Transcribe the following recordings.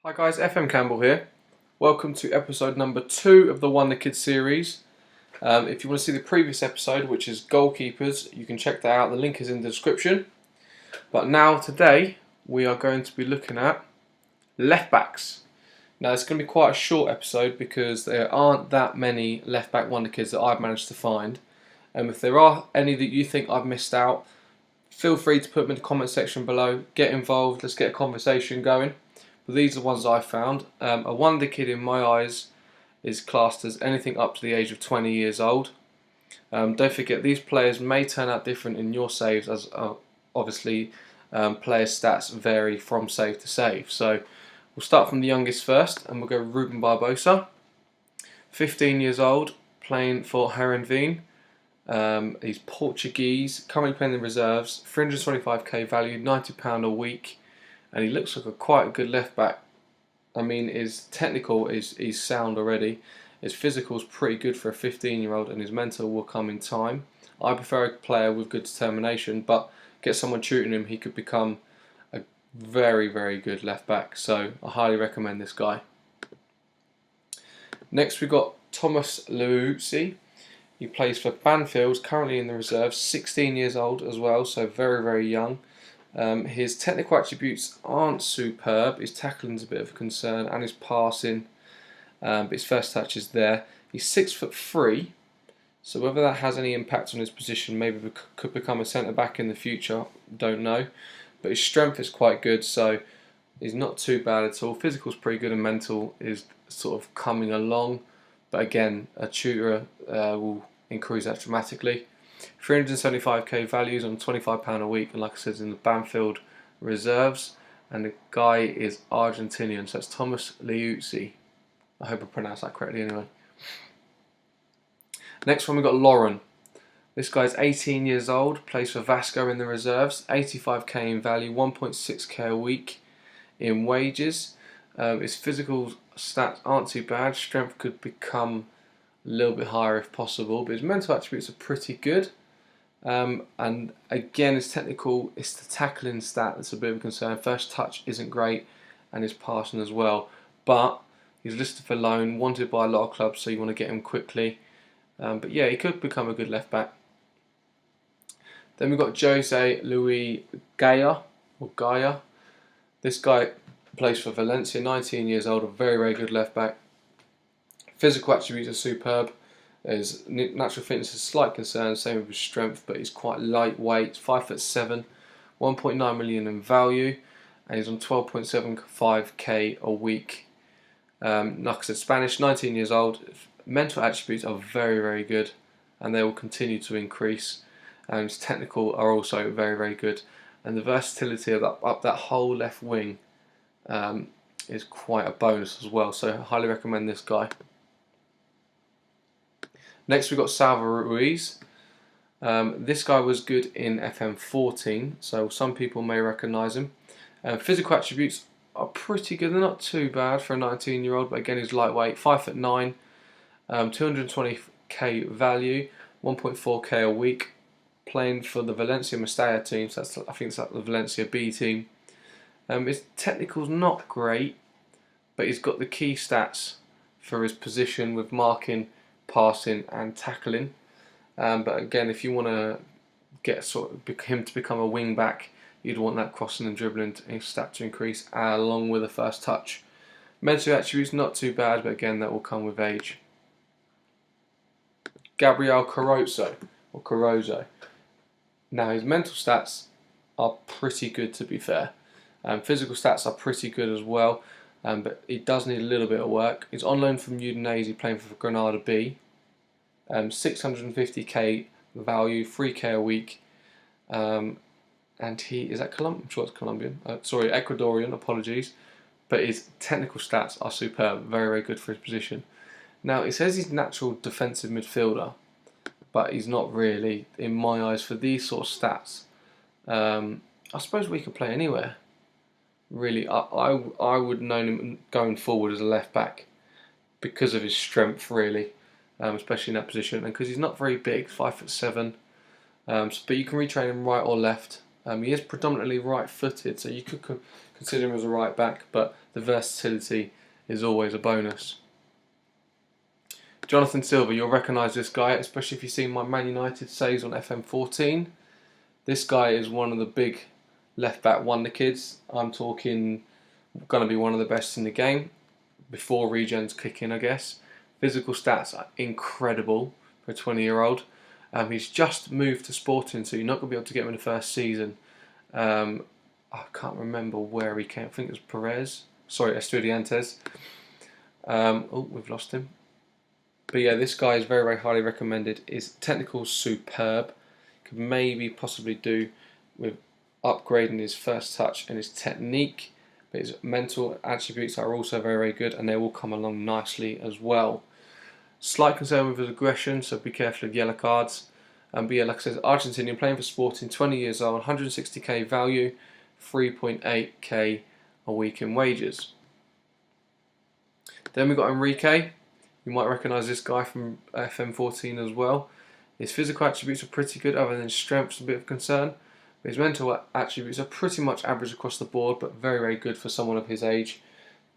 Hi guys, FM Campbell here. Welcome to episode number 2 of the Wonder Kids series. If you want to see the previous episode, which is goalkeepers, you can check that out. The link is in the description. But now, today, we are going to be looking at left backs. Now, it's going to be quite a short episode because there aren't that many left back Wonder Kids that I've managed to find. If there are any that you think I've missed out, feel free to put them in the comment section below. Get involved, let's get a conversation going. But these are the ones I found. A Wonder Kid in my eyes is classed as anything up to the age of 20 years old. Don't forget, these players may turn out different in your saves, as obviously player stats vary from save to save. So we'll start from the youngest first, and we'll go Ruben Barbosa. 15 years old, playing for Herenveen. He's Portuguese, currently playing in the reserves, 325k value, £90 a week. And he looks like quite a good left back. I mean, his technical is sound already. His physical is pretty good for a 15-year-old, and his mental will come in time. I prefer a player with good determination, but get someone tutoring him, he could become a very, very good left back. So I highly recommend this guy. Next, we've got Thomas Leuzzi. He plays for Banfield, currently in the reserves, 16 years old as well, so very, very young. His technical attributes aren't superb. His tackling is a bit of a concern, and his passing, but his first touch is there. He's 6'3", so whether that has any impact on his position, maybe could become a centre back in the future, don't know. But his strength is quite good, so he's not too bad at all. Physical's pretty good, and mental is sort of coming along. But again, a tutor will increase that dramatically. 375k values on £25 a week, and like I said, in the Banfield reserves, and the guy is Argentinian, so that's Thomas Leuzzi. I hope I pronounced that correctly anyway. Next one, we've got Lauren. This guy's 18 years old, plays for Vasco in the reserves, 85k in value, 1.6k a week in wages. His physical stats aren't too bad. Strength could become a little bit higher if possible, but his mental attributes are pretty good. And again, his technical, it's the tackling stat that's a bit of a concern. First touch isn't great, and his passing as well. But he's listed for loan, wanted by a lot of clubs, so you want to get him quickly. But yeah, he could become a good left back. Then we've got Jose Luis Gaia. This guy plays for Valencia, 19 years old, a very, very good left back. Physical attributes are superb. His natural fitness is a slight concern, same with his strength, but he's quite lightweight, 5'7", 1.9 million in value, and he's on 12.75k a week. Like I said, Spanish, 19 years old. Mental attributes are very, very good, and they will continue to increase. And his technical are also very, very good, and the versatility of that whole left wing is quite a bonus as well. So I highly recommend this guy. Next, we've got Salva Ruiz. This guy was good in FM14, so some people may recognise him. Physical attributes are pretty good. They're not too bad for a 19-year-old, but again, he's lightweight, 5'9", 220k value, 1.4k a week, playing for the Valencia Mestalla team. So I think it's like the Valencia B team. His technical's not great, but he's got the key stats for his position with marking, passing and tackling. But again, if you want to get him to become a wing back, you'd want that crossing and dribbling stat to increase along with a first touch. Mental attributes not too bad, but again, that will come with age. Gabriel Carozzo. Now, his mental stats are pretty good, to be fair. Physical stats are pretty good as well, but he does need a little bit of work. He's on loan from Udinese, playing for Granada B. 650k value, 3k a week. And he is that Colombian? I'm sure it's Colombian. Sorry, Ecuadorian. Apologies. But his technical stats are superb, very, very good for his position. Now, it says he's natural defensive midfielder, but he's not really, in my eyes, for these sort of stats. I suppose we could play anywhere. Really, I would know him going forward as a left back because of his strength, really, especially in that position, and because he's not very big, 5'7". But you can retrain him right or left. He is predominantly right-footed, so you could consider him as a right back, but the versatility is always a bonus. Jonathan Silva, you'll recognise this guy, especially if you've seen my Man United saves on FM14. This guy is one of the big left back wonder kids. I'm talking going to be one of the best in the game before Regens kick in, I guess. Physical stats are incredible for a 20-year-old. He's just moved to Sporting, so you're not going to be able to get him in the first season. I can't remember where he came. I think it was Estudiantes. Oh, we've lost him. But yeah, this guy is very, very highly recommended. His technical's superb. Could maybe possibly do with upgrading his first touch and his technique. But his mental attributes are also very, very good, and they will come along nicely as well. Slight concern with his aggression, so be careful of yellow cards. But yeah, like I said, Argentinian, playing for Sporting, 20 years old, 160k value, 3.8k a week in wages. Then we've got Enrique. You might recognise this guy from FM14 as well. His physical attributes are pretty good, other than his strength's a bit of concern. But his mental attributes are pretty much average across the board, but very, very good for someone of his age.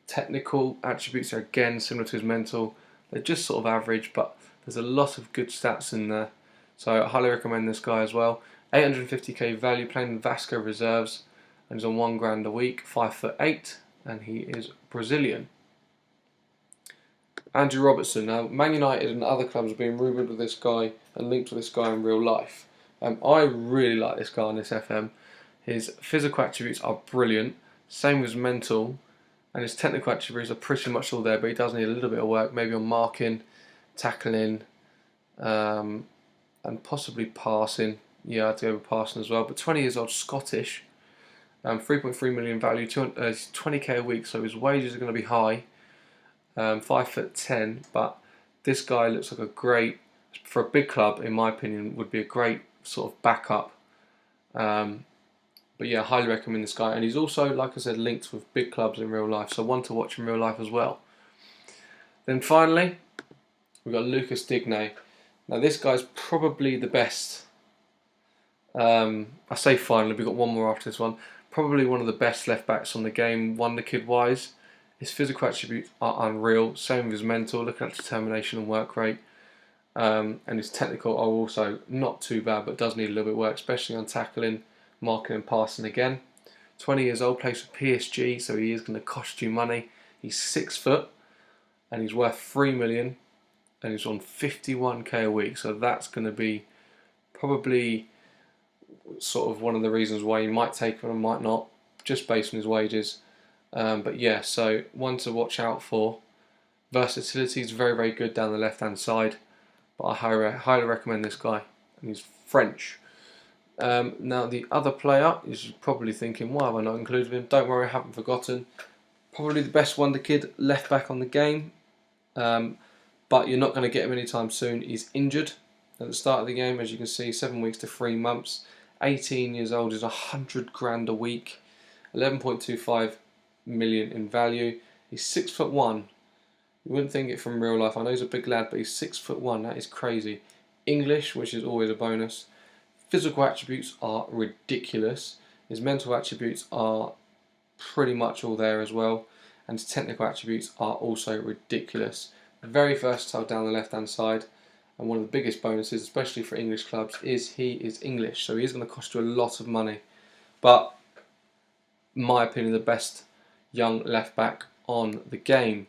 Technical attributes are again similar to his mental. They're just sort of average, but there's a lot of good stats in there. So I highly recommend this guy as well. 850k value, playing in Vasco reserves, and he's on £1 a week, 5'8", and he is Brazilian. Andrew Robertson. Now, Man United and other clubs have been rumoured with this guy and linked with this guy in real life. I really like this guy on this FM. His physical attributes are brilliant, same with his mental, and his technical attributes are pretty much all there, but he does need a little bit of work, maybe on marking, tackling, and possibly passing. Yeah, I'd go with passing as well. But 20 years old, Scottish, 3.3 million value, 20k a week, so his wages are going to be high. 5'10", but this guy looks like a great, for a big club, in my opinion, would be a great sort of backup. But yeah, I highly recommend this guy, and he's also, like I said, linked with big clubs in real life, so one to watch in real life as well. Then finally, we've got Lucas Digne. Now this guy's probably the best. I say finally, we've got one more after this one. Probably one of the best left backs on the game, wonder kid wise. His physical attributes are unreal, same with his mental, looking at determination and work rate. And his technical are also not too bad, but does need a little bit of work, especially on tackling, marking and passing again. 20 years old, plays for PSG, so he is going to cost you money. He's 6 foot, and he's worth 3 million, and he's on 51k a week, so that's going to be probably sort of one of the reasons why you might take him and might not, just based on his wages. But yeah, so one to watch out for. Versatility is very, very good down the left hand side, but I highly recommend this guy, and he's French. Now the other player is probably thinking, why have I not included him? Don't worry, I haven't forgotten. Probably the best wonder kid left back on the game, but you're not going to get him anytime soon. He's injured at the start of the game, as you can see, 7 weeks to 3 months. 18 years old, is 100 grand a week, 11.25 million in value. He's 6'1". You wouldn't think it from real life. I know he's a big lad, but he's 6'1". That is crazy. English, which is always a bonus. Physical attributes are ridiculous. His mental attributes are pretty much all there as well, and his technical attributes are also ridiculous. Very versatile down the left hand side, and one of the biggest bonuses, especially for English clubs, is he is English, so he is going to cost you a lot of money. But in my opinion, the best young left back on the game.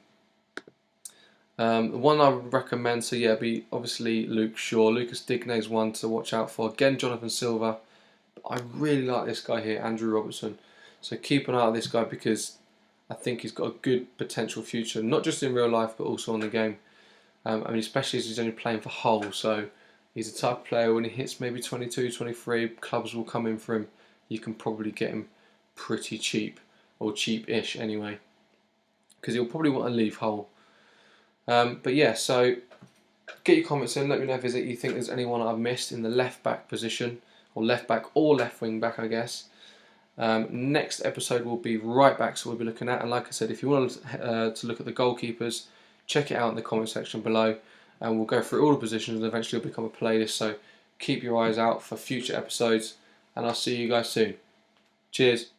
The one I would recommend, so yeah, be obviously Luke Shaw. Lucas Digne is one to watch out for. Again, Jonathan Silva. I really like this guy here, Andrew Robertson. So keep an eye on this guy, because I think he's got a good potential future, not just in real life but also on the game. I mean, especially as he's only playing for Hull, so he's the type of player when he hits maybe 22, 23, clubs will come in for him. You can probably get him pretty cheap, or cheap-ish anyway, because he'll probably want to leave Hull. But yeah, so get your comments in. Let me know if you think there's anyone I've missed in the left back position, or left back or left wing back, I guess. Next episode will be right back, so we'll be looking at. And like I said, if you want to look at the goalkeepers, check it out in the comment section below, and we'll go through all the positions, and eventually it'll become a playlist. So keep your eyes out for future episodes, and I'll see you guys soon. Cheers.